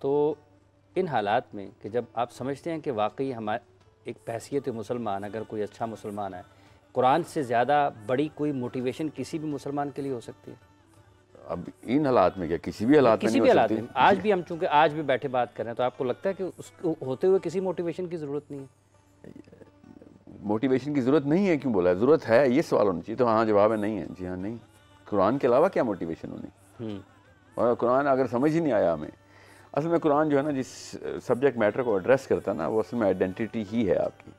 تو ان حالات میں کہ جب آپ سمجھتے ہیں کہ واقعی ہمارے ایک بحیثیت مسلمان اگر کوئی اچھا مسلمان ہے، قرآن سے زیادہ بڑی کوئی موٹیویشن کسی بھی مسلمان کے لیے ہو سکتی ہے؟ اب ان حالات میں کیا کسی بھی حالات میں کسی نہیں بھی ہو حالات سکتی؟ میں آج بھی ہم چونکہ آج بھی بیٹھے بات کر رہے ہیں تو آپ کو لگتا ہے کہ اس کو ہوتے ہوئے کسی موٹیویشن کی ضرورت نہیں ہے؟ موٹیویشن کی ضرورت نہیں ہے کیوں بولا ہے؟ ضرورت ہے، یہ سوال ہونا چاہیے. تو ہاں جواب ہے نہیں ہے. جی ہاں نہیں. قرآن کے علاوہ کیا موٹیویشن ہونی؟ اور قرآن اگر سمجھ ہی نہیں آیا ہمیں، اصل میں قرآن جو ہے نا جس سبجیکٹ میٹر کو ایڈریس کرتا ہے نا وہ اصل میں آئیڈینٹی ہی ہے آپ کی.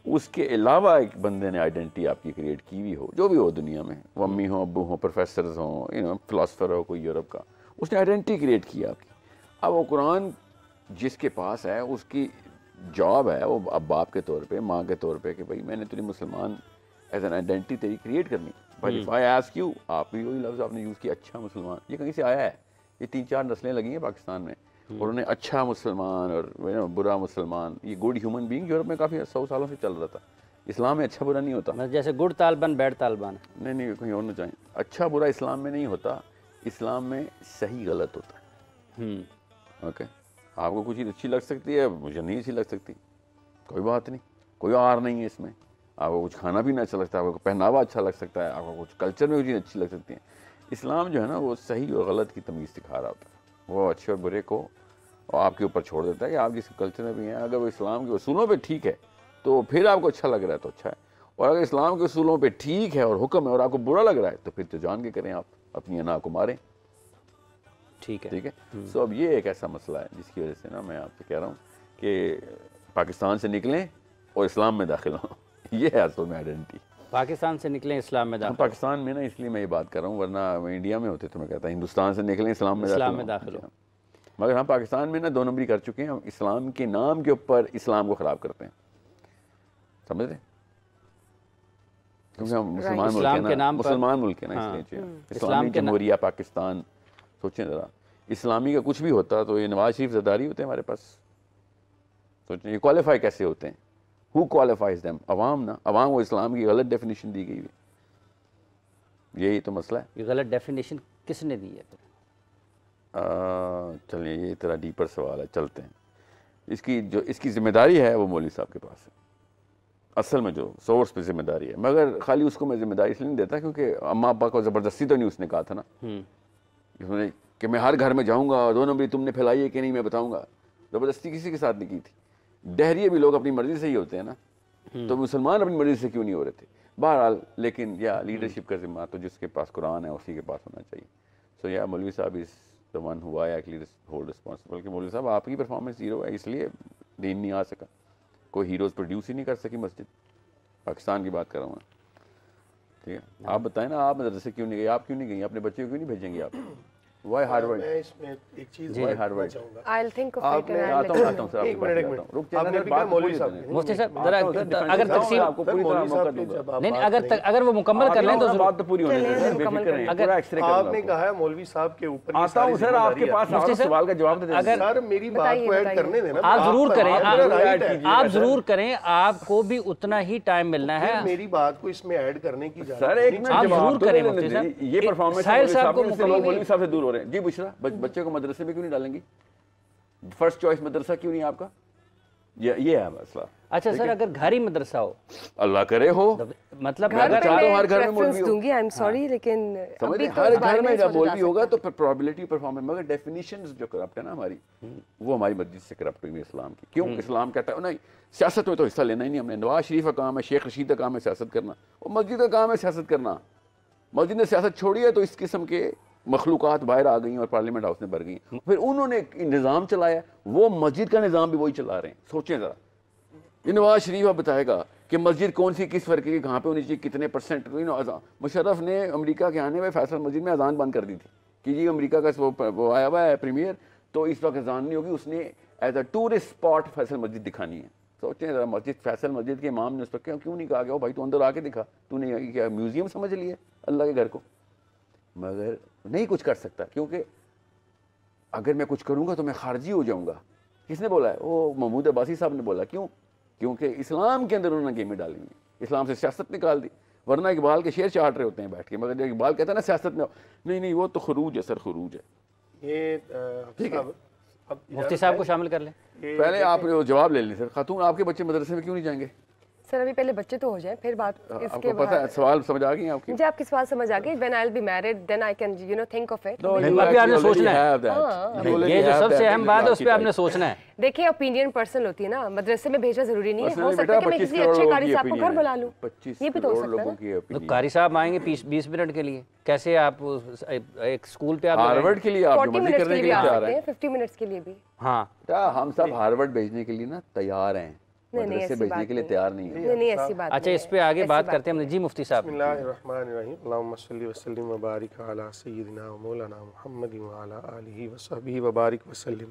اس کے علاوہ ایک بندے نے آئیڈینٹی آپ کی کریٹ کی ہوئی ہو، جو بھی ہو دنیا میں، وہ امی ہوں، ابو ہوں، پروفیسرز ہوں، فلاسفر ہو کوئی یورپ کا، اس نے آئیڈینٹی کریٹ کی آپ کی. اب وہ قرآن جس کے پاس ہے اس کی جاب ہے وہ اب باپ کے طور پہ، ماں کے طور پہ، کہ بھائی میں نے تیری مسلمان ایز این آئیڈینٹی تیری کریٹ کرنی. بھائی اف آئی آسک یو، آپ بھی وہی لفظ آپ نے یوز کیا، اچھا مسلمان. یہ کہیں سے آیا ہے؟ یہ 3-4 نسلیں لگی ہیں پاکستان میں، اور انہیں اچھا مسلمان اور برا مسلمان، یہ گڈ ہیومن بینگ یورپ میں کافی 100 سالوں سے چل رہا تھا. اسلام میں اچھا برا نہیں ہوتا. جیسے گڈ طالبان بیڈ طالبان. نہیں کہیں اور نہ چاہیں. اچھا برا اسلام میں نہیں ہوتا، اسلام میں صحیح غلط ہوتا ہے. اوکے، آپ کو کچھ چیز اچھی لگ سکتی ہے، مجھے نہیں اچھی لگ سکتی، کوئی بات نہیں، کوئی آر نہیں ہے اس میں. آپ کو کچھ کھانا پینا اچھا لگتا ہے، آپ کو پہناوا اچھا لگ سکتا ہے، آپ کو کچھ کلچر میں چیزیں اچھی لگ سکتی ہیں. اسلام جو ہے نا وہ صحیح اور غلط کی تمیز سکھا رہا ہوتا ہے. وہ اچھے اور برے کو آپ کے اوپر چھوڑ دیتا ہے کہ آپ جس کلچر میں بھی ہیں، اگر وہ اسلام کے اصولوں پہ ٹھیک ہے تو پھر آپ کو اچھا لگ رہا ہے تو اچھا ہے، اور اگر اسلام کے اصولوں پہ ٹھیک ہے اور حکم ہے اور آپ کو برا لگ رہا ہے تو پھر تو جان کے کریں، آپ اپنی انا کو ماریں. ٹھیک ہے. ٹھیک ہے. سو اب یہ ایک ایسا مسئلہ ہے جس کی وجہ سے نا میں آپ سے کہہ رہا ہوں کہ پاکستان سے نکلیں اور اسلام میں داخل ہوں. یہ ہے اصل میں آئیڈینٹی. پاکستان سے نکلیں، اسلام میں داخل. پاکستان میں نا اس لیے میں یہ بات کر رہا ہوں، ورنہ انڈیا میں ہوتے تو میں کہتا ہندوستان سے نکلیں، اسلام میں داخل ہوں. مگر ہم پاکستان میں نا 2 نمبری کر چکے ہیں. ہم اسلام کے نام کے اوپر اسلام کو خراب کرتے ہیں، سمجھ رہے؟ کیونکہ ہم مسلمان ملک ہیں نا، اس لیے اسلامی جمہوریہ پاکستان. سوچیں ذرا، اسلامی کا کچھ بھی ہوتا تو یہ نواز شریف زرداری ہوتے ہیں ہمارے پاس. سوچیں یہ کوالیفائی کیسے ہوتے ہیں؟ ہو کوالیفائز دیم؟ عوام نا. عوام کو اسلام کی غلط ڈیفینیشن دی گئی ہے. یہی تو مسئلہ ہے. یہ غلط ڈیفینیشن کس نے دی ہے پھر؟ چلیے یہ اتنا ڈیپر سوال ہے، چلتے ہیں. اس کی ذمہ داری ہے وہ مولوی صاحب کے پاس ہے اصل میں، جو سورس پہ ذمہ داری ہے. مگر خالی اس کو میں ذمہ داری اس لیے نہیں دیتا کیونکہ اماں ابا کو زبردستی تو نہیں اس نے کہا تھا نا کہ میں ہر گھر میں جاؤں گا، 2 نمبری تم نے پھیلائی ہے کہ نہیں میں بتاؤں گا. زبردستی کسی کے ساتھ نہیں کی تھی. ڈہریے بھی لوگ اپنی مرضی سے ہی ہوتے ہیں نا، تو مسلمان اپنی مرضی سے کیوں نہیں ہو رہے تھے؟ بہرحال لیکن یا لیڈرشپ کا ذمہ تو جس کے پاس قرآن ہے اسی کے پاس ہونا چاہیے. سو یا مولوی صاحب از the one who I actually hold responsible کہ مولوی صاحب آپ کی پرفارمنس زیرو ہے، اس لیے دین نہیں آ سکا. کوئی ہیروز پروڈیوس ہی نہیں کر سکی مسجد. پاکستان کی بات کر رہا ہوں میں. ٹھیک ہے، آپ بتائیں نا، آپ مدرسے کیوں نہیں گئی؟ آپ کیوں نہیں گئی؟ اپنے بچے کو کیوں نہیں بھیجیں گے آپ؟ Why Harvard? میں اس میں ایک چیز چاہوں گا. I'll think of آپ it نے and I'll آتا let you ہوں know. سر، ایک منٹ آپ نے کہا مولوی صاحب مفتی صاحب ذرا اگر تقسیم آپ کو پوری طرح موقع دوں گا. نہیں اگر وہ مکمل کر لیں تو بات تو پوری ہونے دیں، بے فکر رہیں. اگر آپ نے کہا ہے مولوی صاحب کے اوپر آتا ہوں سر، آپ کے پاس سوال کا جواب تو دیں. سر میری بات کو ایڈ کرنے دینا. آپ ضرور کریں، آپ ضرور کریں، آپ کو بھی اتنا ہی ٹائم ملنا ہے. میری بات کو اس میں ایڈ کرنے کی اجازت سر ایک آپ منٹ ضرور کریں مفتی صاحب. صاحب. یہ پرفارمنس ساحل صاحب کو مولوی صاحب سے دور ہو رہے ہیں. جی بشرا، بچے کو مدرسے میں کیوں نہیں ڈالیں گی؟ فرسٹ چوائس مدرسہ کیوں نہیں آپ کا؟ یہ ہے مسئلہ. اچھا سر، اگر گھر ہی مدرسہ ہو، اللہ کرے ہو، مطلب میں اگر چاہتا ہوں ہر گھر میں مولوی ہو. دوں گی. I'm sorry لیکن سمجھیں ہر گھر میں جب مولوی ہوگا تو پھر پرابلٹی پرفارمنس. مگر ڈیفینیشنز جو کرپٹ ہے نا ہماری، وہ ہماری مسجد سے کرپٹ ہوئی اسلام کی. کیوں؟ اسلام کہتا ہے نہیں سیاست میں تو حصہ لینا ہی نہیں ہم نے. نواز شریف کا کام ہے، شیخ رشید کا کام ہے سیاست کرنا، اور مسجد کا کام ہے سیاست کرنا. مسجد نے سیاست چھوڑی ہے تو اس قسم کے مخلوقات باہر آ گئیں اور پارلیمنٹ ہاؤس میں بھر گئیں. پھر انہوں نے نظام چلایا، وہ مسجد کا نظام بھی وہی چلا رہے ہیں. سوچیں ذرا، یہ نواز شریف آپ بتائے گا کہ مسجد کون سی کس فرقے کی کہاں پہ ہونی چاہیے، کتنے پرسنٹ. مشرف نے امریکہ کے آنے میں فیصل مسجد میں اذان بند کر دی تھی کہ جی امریکہ کا وہ آیا ہوا ہے پریمیئر، تو اس وقت اذان نہیں ہوگی. اس نے as a tourist spot Faisal مسجد دکھانی ہے. سوچیں ذرا، مسجد فیصل مسجد کے امام نے اس پر کیوں نہیں کہا کہ بھائی تو اندر آ کے دکھا، تو نے کیا میوزیم سمجھ لیے اللہ کے گھر کو؟ مگر نہیں کچھ کر سکتا کیونکہ اگر میں کچھ کروں گا تو میں خارجی ہو جاؤں گا. کس نے بولا ہے؟ وہ محمود عباسی صاحب نے بولا. کیوں؟ کیونکہ اسلام کے اندر انہوں نے گیمیں ڈالی ہیں، اسلام سے سیاست نکال دی. ورنہ اقبال کے شعر چاٹ رہے ہوتے ہیں بیٹھ کے، مگر جب اقبال کہتا ہے نا سیاست میں نہیں وہ تو خروج ہے سر، خروج ہے. یہ ٹھیک ہے، مفتی صاحب کو شامل کر لیں. پہلے آپ جواب لے لیں سر. خاتون آپ کے بچے مدرسے میں کیوں نہیں جائیں گے؟ سر ابھی پہلے بچے تو ہو جائیں پھر بات اس آپ کے کو پتہ ہے سوال سمجھ آ گئی آپ کی؟ مجھے آپ کی سوال سمجھ آ گئی. when I'll be married then I can think of it. ابھی آپ نے سوچنا ہے, یہ جو سب سے اہم بات ہے اس پہ آپ نے سوچنا ہے. دیکھیں اوپینین پرسنل ہوتی ہے نا, مدرسے میں بھیجنا ضروری نہیں ہے. ہو سکتا ہے کہ میں کسی اچھے قاری صاحب کو گھر بلا لوں, یہ بھی تو ہو سکتا ہے نا. تو قاری صاحب آئیں گے 20 منٹ کے لیے, کیسے آپ ایک اسکول پہ آپ ہارورڈ کے لیے آپ 40 منٹس کے لیے بھی آ سکتے ہیں, 50 منٹس کے لیے بھی. ہاں ہم سب ہارورڈ بھیجنے کے لیے نا تیار ہیں, مدرسے بھیجنے کے لیے تیار نہیں ہیں. نہیں ایسی بات. اچھا اس پہ آگے بات کرتے ہیں. جی مفتی صاحب. بسم اللہ الرحمن الرحیم. اللہم صلی وسلم وبارک علی سیدنا و مولانا محمد وعلی آلہ وصحبہ وبارک وسلم.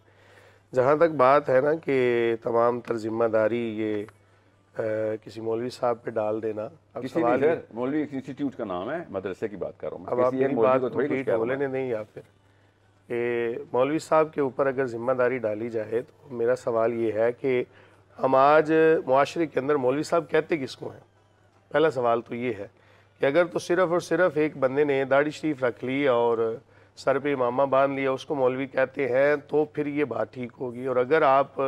جہاں تک بات ہے نا کہ تمام تر ذمہ داری یہ کسی مولوی صاحب پہ ڈال دینا, کسی نہیں سر, مولوی انسٹیٹیوٹ کا نام ہے, مدرسے کی بات کر رہا ہوں. اب آپ میری بات کمپلیٹ ہو لینے نہیں, یا پھر کہ مولوی صاحب کے اوپر اگر ذمہ داری ڈالی جائے تو میرا سوال یہ ہے کہ ہم آج معاشرے کے اندر مولوی صاحب کہتے کس کو ہیں؟ پہلا سوال تو یہ ہے کہ اگر تو صرف اور صرف ایک بندے نے داڑھی شریف رکھ لی اور سر پہ امامہ باندھ لیا اس کو مولوی کہتے ہیں تو پھر یہ بات ٹھیک ہوگی. اور اگر آپ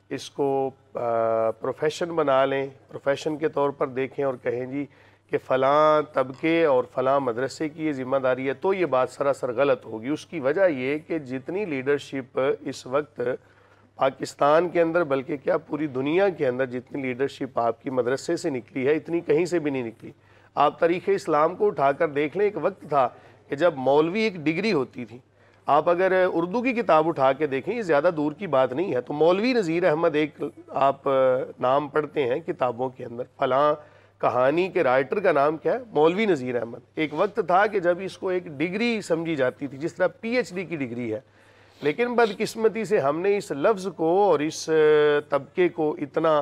اس کو پروفیشن بنا لیں, پروفیشن کے طور پر دیکھیں اور کہیں جی کہ فلاں طبقے اور فلاں مدرسے کی یہ ذمہ داری ہے, تو یہ بات سراسر غلط ہوگی. اس کی وجہ یہ کہ جتنی لیڈرشپ اس وقت پاکستان کے اندر بلکہ کیا پوری دنیا کے اندر جتنی لیڈرشپ آپ کی مدرسے سے نکلی ہے اتنی کہیں سے بھی نہیں نکلی. آپ تاریخ اسلام کو اٹھا کر دیکھ لیں, ایک وقت تھا کہ جب مولوی ایک ڈگری ہوتی تھی. آپ اگر اردو کی کتاب اٹھا کے دیکھیں, یہ زیادہ دور کی بات نہیں ہے, تو مولوی نذیر احمد ایک آپ نام پڑھتے ہیں کتابوں کے اندر, فلاں کہانی کے رائٹر کا نام کیا ہے, مولوی نذیر احمد. ایک وقت تھا کہ جب اس کو ایک ڈگری سمجھی جاتی تھی جس طرح PhD کی ڈگری ہے, لیکن بدقسمتی سے ہم نے اس لفظ کو اور اس طبقے کو اتنا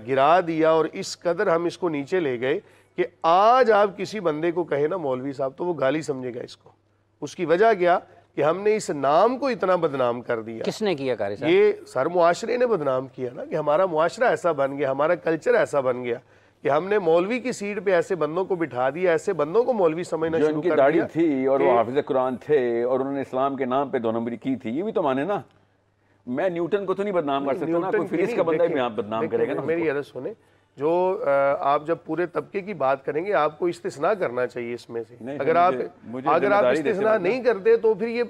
گرا دیا اور اس قدر ہم اس کو نیچے لے گئے کہ آج آپ کسی بندے کو کہیں نا مولوی صاحب تو وہ گالی سمجھے گا اس کو. اس کی وجہ کیا کہ ہم نے اس نام کو اتنا بدنام کر دیا. کس نے کیا قاری صاحب؟ یہ سر معاشرے نے بدنام کیا نا, کہ ہمارا معاشرہ ایسا بن گیا, ہمارا کلچر ایسا بن گیا کہ ہم نے مولوی کی سیٹ پہ ایسے بندوں کو بٹھا دیا, ایسے بندوں کو مولوی سمجھنا شروع کر دیا. جو ان کی داڑھی تھی اور وہ حافظ قرآن تھے اور انہوں نے اسلام کے نام پہ 2 نمبری کی تھی, یہ بھی تو مانے نا. میں نیوٹن کو تو نہیں بدنام کر سکتا نا, کوئی فزکس کا بندہ بھی بدنام کرے گا نا. میری عرض سنیں, جو آپ جب پورے طبقے کی بات کریں گے آپ کو استثناء کرنا چاہیے اس میں سے. اگر آپ استثناء نہیں کرتے تو پھر یہ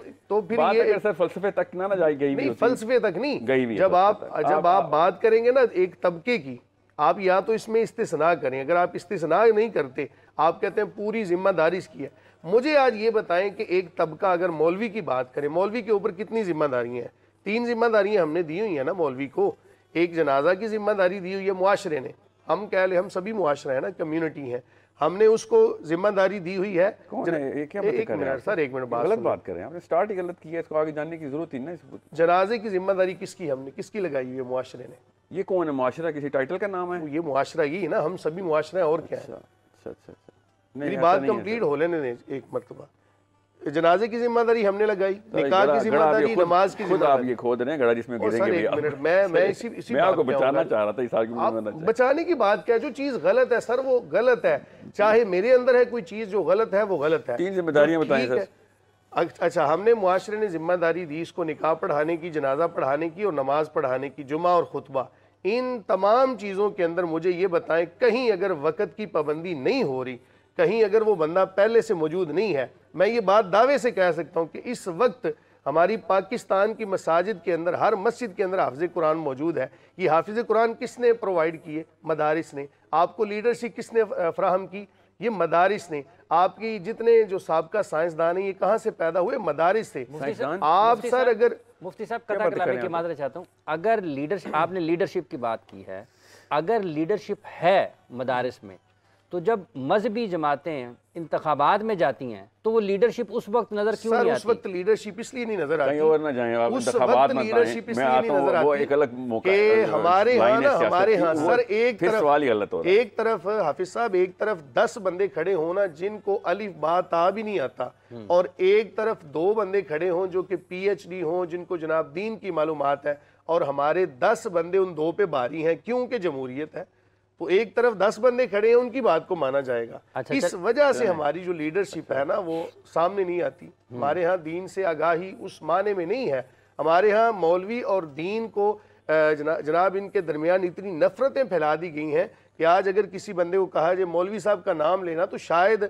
فلسفے تک نہ جائے گئی. نہیں, فلسفے تک نہیں. جب آپ بات کریں گے نا ایک طبقے کی, آپ یا تو اس میں استثناء کریں. اگر آپ استثناء نہیں کرتے, آپ کہتے ہیں پوری ذمہ داری اس کی ہے. مجھے آج یہ بتائیں کہ ایک طبقہ اگر مولوی کی بات کریں, مولوی کے اوپر کتنی ذمہ داریاں ہیں؟ 3 ذمہ داریاں ہم نے دی ہوئی ہیں نا مولوی کو. ایک جنازہ کی ذمہ داری دی ہوئی ہے معاشرے نے, ہم کہہ لیں ہم سبھی معاشرہ ہیں نا, کمیونٹی ہیں, ہم نے اس کو ذمہ داری دی ہوئی ہے. ایک منٹ سر, ایک منٹ, غلط بات کر رہے ہیں آپ نے, سٹارٹ ہی غلط کیا ہے, اس کو آگے جاننے کی ضرورت ہی نا. جنازے کی ذمہ داری کس کی, ہم نے کس کی لگائی ہوئی ہے معاشرے نے. یہ کون ہے معاشرہ, کسی ٹائٹل کا نام ہے؟ یہ معاشرہ ہی ہے نا, ہم سبھی معاشرہ ہیں, اور کیا ہے. میری بات کمپلیٹ ہو لینے دیں ایک مرتبہ. جنازے کی ذمہ داری ہم نے لگائی, نکاح کی ذمہ داری, نماز کی ذمہ داری. آپ یہ کھود رہے ہیں گڑھا جس میں گریں گے. میں اسی آپ کو بچانا چاہ رہا تھا اس آرگومنٹ میں. بچانے کی بات کیا, جو چیز غلط ہے سر وہ غلط ہے, چاہے میرے اندر ہے کوئی چیز جو غلط ہے وہ غلط ہے. 3 ذمہ داریاں بتائیں سر. اچھا, ہم نے معاشرے نے ذمہ داری دی اس کو نکاح پڑھانے کی, جنازہ پڑھانے کی اور نماز پڑھانے کی, جمعہ اور خطبہ. ان تمام چیزوں کے اندر مجھے یہ بتائیں کہیں اگر وقت کی پابندی نہیں ہو رہی, کہیں اگر وہ بندہ پہلے سے موجود نہیں ہے, میں یہ بات دعوے سے کہہ سکتا ہوں کہ اس وقت ہماری پاکستان کی مساجد کے اندر, ہر مسجد کے اندر حافظ قرآن موجود ہے. یہ حافظ قرآن کس نے پرووائڈ کیے؟ مدارس نے. آپ کو لیڈرشپ کس نے فراہم کی؟ یہ مدارس نے. آپ کی جتنے جو سابقہ سائنسدان ہیں یہ کہاں سے پیدا ہوئے؟ مدارس سے. آپ سر اگر مفتی صاحب قطع کلامی کی معذرت چاہتا ہوں, اگر لیڈرشپ, آپ نے لیڈرشپ کی بات کی ہے, اگر لیڈرشپ ہے مدارس میں تو جب مذہبی جماعتیں انتخابات میں جاتی ہیں تو وہ لیڈرشپ اس وقت نظر کیوں نہیں آتی؟ اس وقت لیڈرشپ اس لیے نہیں نظر آتی, کہیں اور نہ جائیں آپ, انتخابات میں لیڈرشپ اس لیے نہیں نظر آتی, وہ ایک الگ موقع ہے. ہمارے ہاں سر ایک طرف حافظ صاحب, ایک طرف 10 بندے کھڑے ہونا جن کو الف با تا بھی نہیں آتا, اور ایک طرف 2 بندے کھڑے ہوں جو کہ PhD ہوں جن کو جناب دین کی معلومات ہے, اور ہمارے 10 بندے ان 2 پہ بھاری ہیں کیونکہ جمہوریت ہے. تو ایک طرف 10 بندے کھڑے ہیں, ان کی بات کو مانا جائے گا. اس وجہ سے ہماری جو لیڈرشپ ہے نا وہ سامنے نہیں آتی. ہمارے ہاں دین سے آگاہی اس معنی میں نہیں ہے. ہمارے ہاں مولوی اور دین کو جناب ان کے درمیان اتنی نفرتیں پھیلا دی گئی ہیں کہ آج اگر کسی بندے کو کہا جائے مولوی صاحب کا نام لینا تو شاید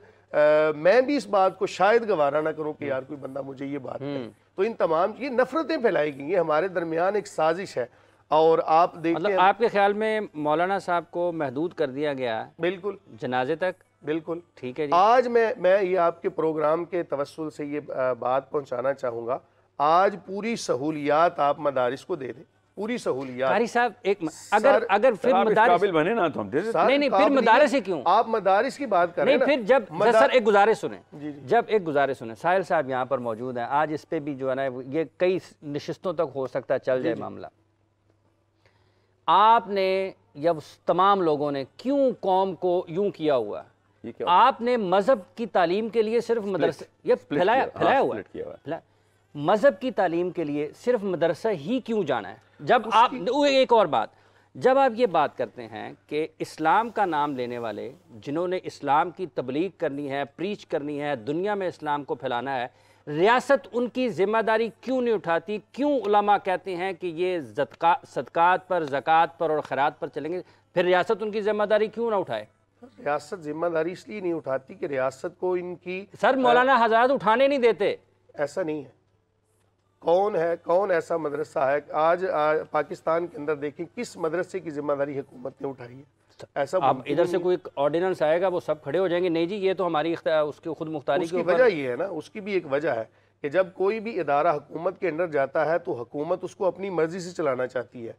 میں بھی اس بات کو شاید گوارا نہ کروں کہ یار کوئی بندہ مجھے یہ بات کرے. تو ان تمام یہ نفرتیں پھیلائی گئی ہیں, ہمارے درمیان ایک سازش ہے. اور آپ دیکھیں آپ کے خیال میں مولانا صاحب کو محدود کر دیا گیا ہے بالکل جنازے تک؟ بالکل ٹھیک ہے جی. آج میں یہ آپ کے پروگرام کے توسل سے یہ بات پہنچانا چاہوں گا, آج پوری سہولیات آپ مدارس کو دے دیں, پوری سہولیات. قاری صاحب ایک اگر پھر مدارس قابل بنے نا تو ہم دے دیتے. نہیں پھر مدارس ہی کیوں؟ آپ مدارس کی بات کریں نہیں پھر جب سر ایک گزارش سنیں, جی جب ایک گزارش سنیں, ساحل صاحب یہاں پر موجود ہیں, آج اس پہ بھی جو ہے نا یہ کئی نشستوں تک ہو سکتا ہے چل جائے معاملہ. آپ نے یا تمام لوگوں نے کیوں قوم کو یوں کیا ہوا ہے؟ آپ نے مذہب کی تعلیم کے لیے صرف مدرسہ یہ پھیلایا ہوا ہے, مذہب کی تعلیم کے لیے صرف مدرسہ ہی کیوں جانا ہے؟ جب آپ ایک اور بات, جب آپ یہ بات کرتے ہیں کہ اسلام کا نام لینے والے جنہوں نے اسلام کی تبلیغ کرنی ہے, پریچ کرنی ہے, دنیا میں اسلام کو پھیلانا ہے, ریاست ان کی ذمہ داری کیوں نہیں اٹھاتی؟ کیوں علماء کہتے ہیں کہ یہ صدقات پر, زکوٰۃ پر اور خیرات پر چلیں گے؟ پھر ریاست ان کی ذمہ داری کیوں نہ اٹھائے؟ ریاست ذمہ داری اس لیے نہیں اٹھاتی کہ ریاست کو ان کی سر مولانا حضرات اٹھانے نہیں دیتے. ایسا نہیں ہے. کون ایسا مدرسہ ہے آج پاکستان کے اندر دیکھیں کس مدرسے کی ذمہ داری حکومت نے اٹھائی ہے؟ ایسا اب ادھر سے کوئی آرڈیننس آئے گا وہ سب کھڑے ہو جائیں گے, نہیں جی یہ تو ہماری اس کی خود مختاری کی وجہ یہ ہے نا, اس کی بھی ایک وجہ ہے کہ جب کوئی بھی ادارہ حکومت کے اندر جاتا ہے تو حکومت اس کو اپنی مرضی سے چلانا چاہتی ہے.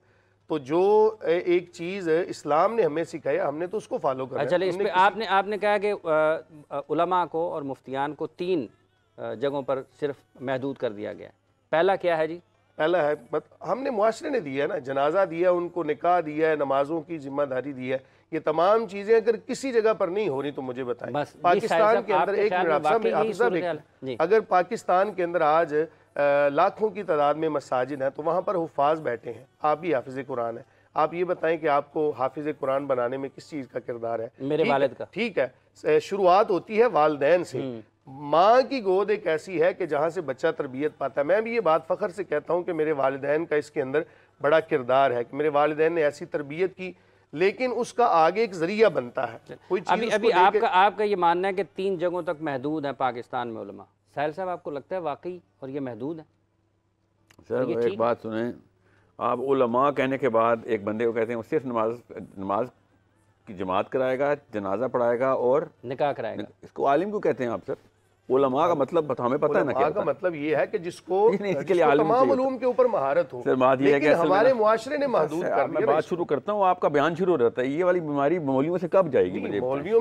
تو جو ایک چیز اسلام نے ہمیں سکھایا ہم نے تو اس کو فالو کرنا ہے. چلے اس پہ آپ نے کہا کہ علماء کو اور مفتیان کو 3 جگہوں پر صرف محدود کر دیا گیا. پہلا کیا ہے جی؟ پہلا ہے ہم نے معاشرے نے دیا ہے نا, جنازہ دیا, ان کو نکاح دیا ہے, نمازوں کی ذمہ داری دی ہے. یہ تمام چیزیں اگر کسی جگہ پر نہیں ہو رہی تو مجھے بتائیں. پاکستان کے اندر ایک اگر پاکستان کے اندر آج لاکھوں کی تعداد میں مساجد ہیں تو وہاں پر حفاظ بیٹھے ہیں, آپ بھی حافظ قرآن ہیں, آپ یہ بتائیں کہ آپ کو حافظ قرآن بنانے میں کس چیز کا کردار ہے؟ میرے والد کا. ٹھیک ہے, شروعات ہوتی ہے والدین سے. ماں کی گود ایک ایسی ہے کہ جہاں سے بچہ تربیت پاتا ہے. میں بھی یہ بات فخر سے کہتا ہوں کہ میرے والدین کا اس کے اندر بڑا کردار ہے کہ میرے والدین نے ایسی تربیت کی, لیکن اس کا آگے ایک ذریعہ بنتا ہے. ابھی آپ کا یہ ماننا ہے کہ 3 جگہوں تک محدود ہیں پاکستان میں علماء. ساحل صاحب آپ کو لگتا ہے واقعی اور یہ محدود ہے؟ سر ایک بات سنیں, آپ علماء کہنے کے بعد ایک بندے کو کہتے ہیں وہ صرف نماز کی جماعت کرائے گا, جنازہ پڑھائے گا اور نکاح کرائے گا. اس کو عالم کو کہتے ہیں آپ؟ سر علماء کا مطلب ہمیں پتہ ہے نا کیا کا مطلب یہ ہے کہ جس کو تمام علوم کے اوپر مہارت ہو. لیکن ہمارے معاشرے نے محدود کر دیا. میں بات شروع کرتا ہوں, آپ کا بیان شروع ہو رہتا ہے. یہ والی بیماری مولویوں سے کب جائے گی؟ مولویوں